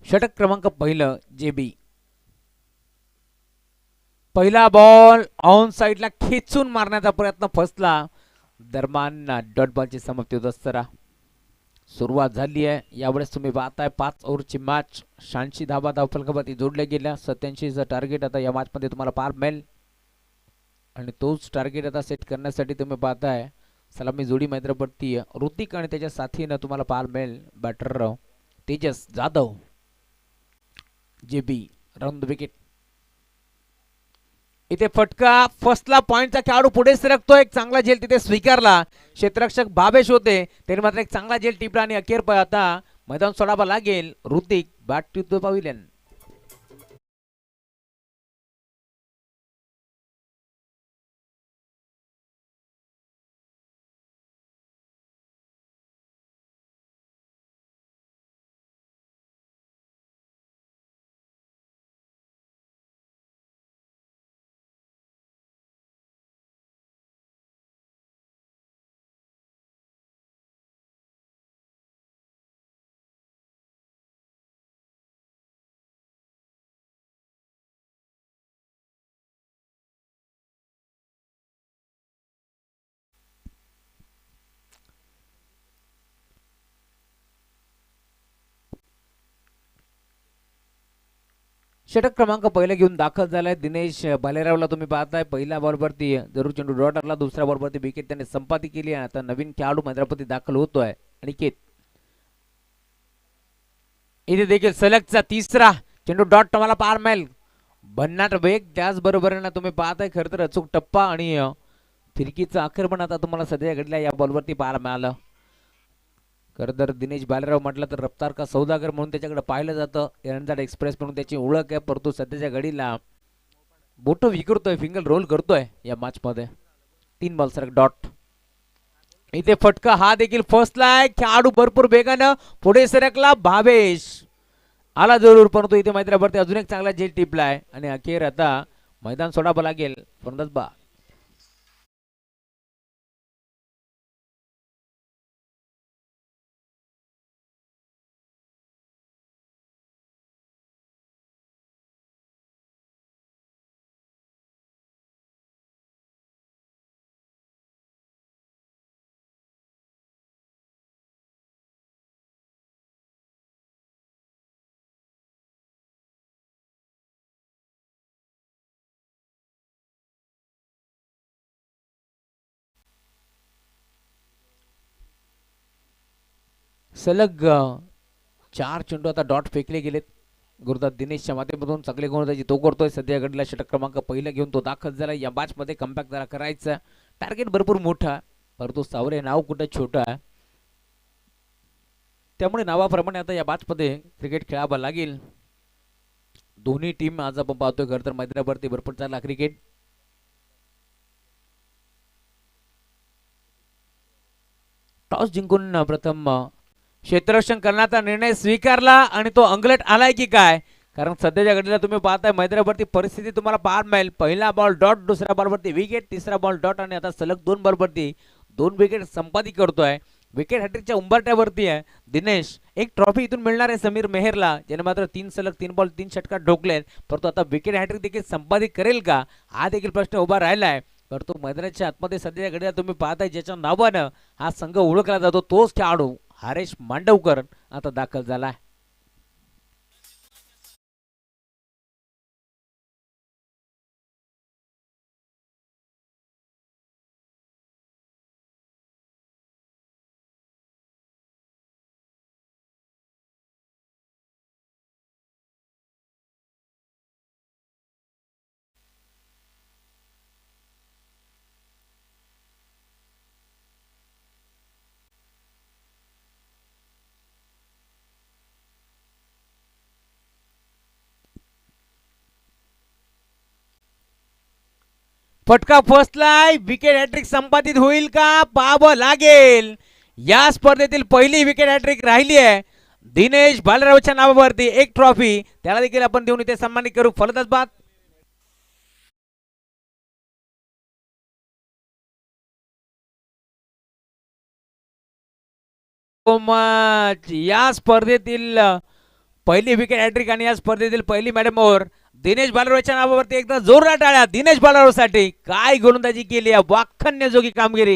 षटक क्रमांक पहिलं जेबी. पहिला बॉल ऑन साइडला खेचून मारण्याचा प्रयत्न फसला. दरम्यान डॉट बॉलची समाप्ती होत असताना सुरुवात झाली आहे. यावेळेस तुम्ही पाहताय 5 ओव्हरची मॅच. 86 धावा धावफलकावरती जोडल्या गेल्या. 87चं टार्गेट आता या मॅचमध्ये तुम्हाला पार मिळेल आणि तोच टार्गेट आता सेट करण्यासाठी तुम्ही पाहताय सलामी जोडी मैदानावरती ऋतिक आणि त्याच्या साथीनं तुम्हाला पार मिळेल batter Tejas Jadhav. J B round wicket. इथे फटका फसला. पॉइंटचा खेळाडू पुढे सरकतो. एक चांगला झेल तिथे स्वीकारला. क्षेत्ररक्षक भावेश होते त्यांनी मात्र एक चांगला झेल टिपला आणि अखेर आता मैदान सोडावा लागेल. Hrithik back to the pavilion. षटक क्रमांक पहिला घेऊन दाखल झालाय दिनेश भालेरावला. तुम्ही पाहताय पहिल्या बॉलवरती जरूर चेंडू डॉट आला. दुसऱ्या बॉलवरती विकेट त्याने संपादित केली. आता नवीन खेळाडू मैदानावरती दाखल होतोय अनिकेत. इथे देखील सलगचा तिसरा चेंडू डॉट तुम्हाला पार मिळेल. भन्नाट वेग त्याचबरोबर ना तुम्ही पाहताय खरं तर अचूक टप्पा आणि फिरकीचं आक्रमण आता तुम्हाला सध्या घडल्या या बॉलवरती पाहायला मिळालं. खरं तर दिनेश भालेराव म्हटलं तर रफ्तार का सौदागर म्हणून त्याच्याकडे पाहिलं जातं. रणजाड एक्सप्रेस म्हणून त्याची ओळख आहे. परंतु सध्याच्या घडीला बोटं विखरतोय, फिंगल रोल करतोय या मॅच मध्ये. 3 बॉल सरक डॉट. इथे फटका हा देखील फसलाय. खेळाडू भरपूर वेगानं पुढे सरकला. भावेश आला जरूर परंतु इथे मैदानावरती अजून एक चांगला झेल टिपलाय आणि अखेर आता मैदान सोडावं लागेल. फलंदाज बा. सलग 4 चेंडू आता डॉट फेकले गेलेत. गुरुदास दिनेशच्या माध्यमातून चांगले गोलंदाजी तो करतोय. सध्या घडला षटक क्रमांक पहिला घेऊन तो दाखल झाला. या मॅच मध्ये कमबॅक जरा करायचा. टार्गेट भरपूर मोठा परंतु सावरे नाव कुठं छोटं आहे. त्यामुळे नावाप्रमाणे आता या मॅच मध्ये क्रिकेट खेळावं लागेल. दोन्ही टीम आज आपण पाहतोय खरं तर मैदानावरती भरपूर चालला क्रिकेट. टॉस जिंकून प्रथम क्षेत्ररक्षण करण्याचा निर्णय स्वीकारला आणि तो अंगलट आलाय की काय. कारण सध्याच्या घडीला तुम्ही पाहताय मैदानावरती परिस्थिती तुम्हाला पाहायला मिळेल. पहिला बॉल डॉट, दुसऱ्या बॉलवरती विकेट, तिसरा बॉल डॉट आणि आता सलग 2 बॉलवरती 2 विकेट संपादित करतोय. विकेट हॅट्रिकच्या उंबरट्यावरती आहे दिनेश. एक ट्रॉफी इथून मिळणार आहे समीर मेहरला ज्याने मात्र 3 सलग 3 बॉल 3 षटकात ढोकलेत. परंतु आता विकेट हॅट्रिक देखील संपादित करेल का हा देखील प्रश्न उभा राहिलाय. परंतु मैदानाच्या आतमध्ये सध्या घडीला तुम्ही पाहताय ज्याच्या नावानं हा संघ ओळखला जातो तोच खेळाडू हरेश मांडवकर आता दाखल झाला. फटका फसलाय. विकेट हॅट्रिक संपादित होईल का पाहावं लागेल. या स्पर्धेतील पहिली विकेट हॅट्रिक राहिली आहे दिनेश भालेरावच्या नावावरती. एक ट्रॉफी त्याला देखील आपण देऊन इथे सन्मानित करू. फलंदाज बाद. या स्पर्धेतील पहिली विकेट हॅट्रिक आणि या स्पर्धेतील पहिली मॅडम ओव्हर दिनेश बालरोच्या नावावरती एकदा जोरदार टाळ्या दिनेश बालरोसाठी काय गोलंदाजी केली आहे वाखण्याजोगी कामगिरी